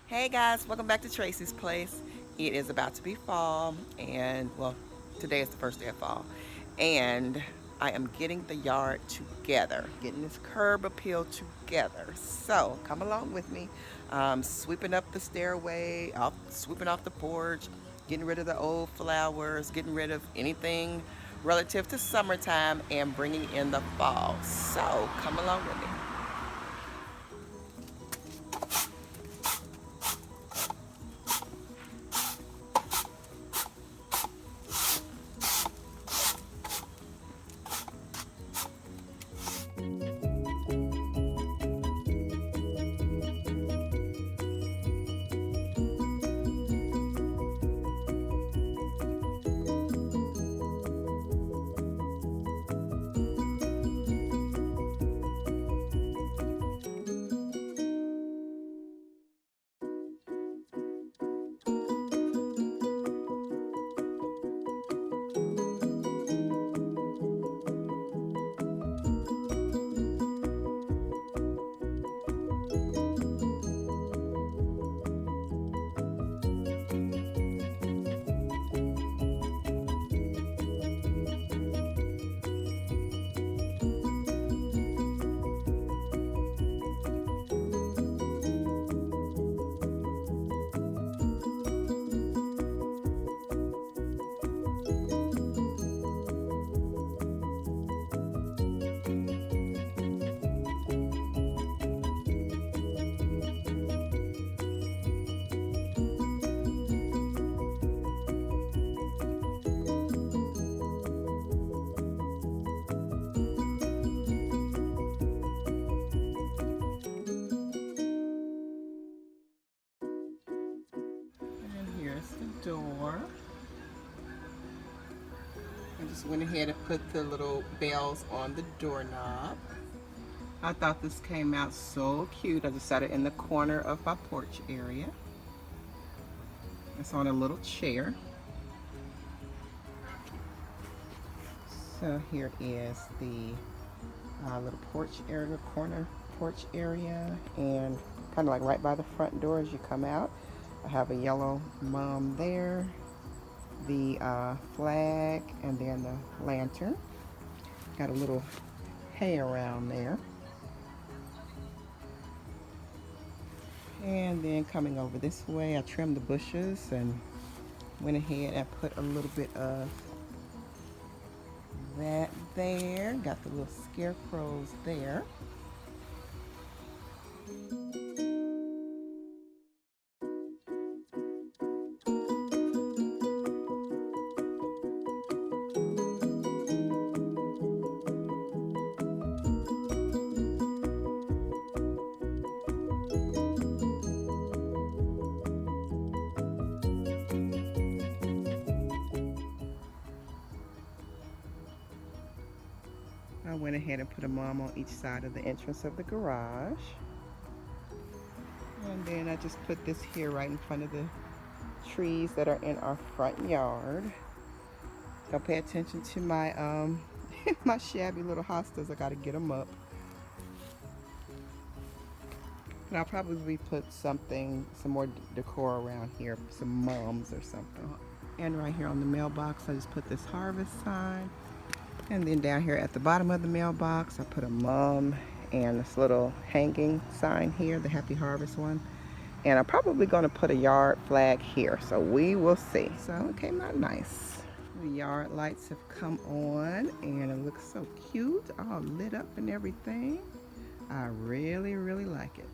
Hey guys, welcome back to Tracie's Place. It is about to be fall, and well, today is the first day of fall, and I am getting the yard together, getting this curb appeal together. So come along with me, sweeping up the stairway, sweeping off the porch, getting rid of the old flowers, getting rid of anything relative to summertime, and bringing in the fall. So come along with me. And here's the door. I just went ahead and put the little bells on the doorknob. I thought this came out so cute. I just set it in the corner of my porch area. It's on a little chair. So here is the little porch area, corner porch area, and kind of like right by the front door as you come out. I have a yellow mom there, the flag, and then the lantern. Got a little hay around there. And then coming over this way, I trimmed the bushes and went ahead and put a little bit of that there. Got the little scarecrows there. I went ahead and put a mom on each side of the entrance of the garage. And then I just put this here right in front of the trees that are in our front yard. Don't pay attention to my my shabby little hostas. I gotta get them up. And I'll probably put some more decor around here, some mums or something. And right here on the mailbox, I just put this harvest sign. And then down here at the bottom of the mailbox, I put a mum and this little hanging sign here, the Happy Harvest one. And I'm probably gonna put a yard flag here, so we will see. So it came out nice. The yard lights have come on and it looks so cute, all lit up and everything. I really, really like it.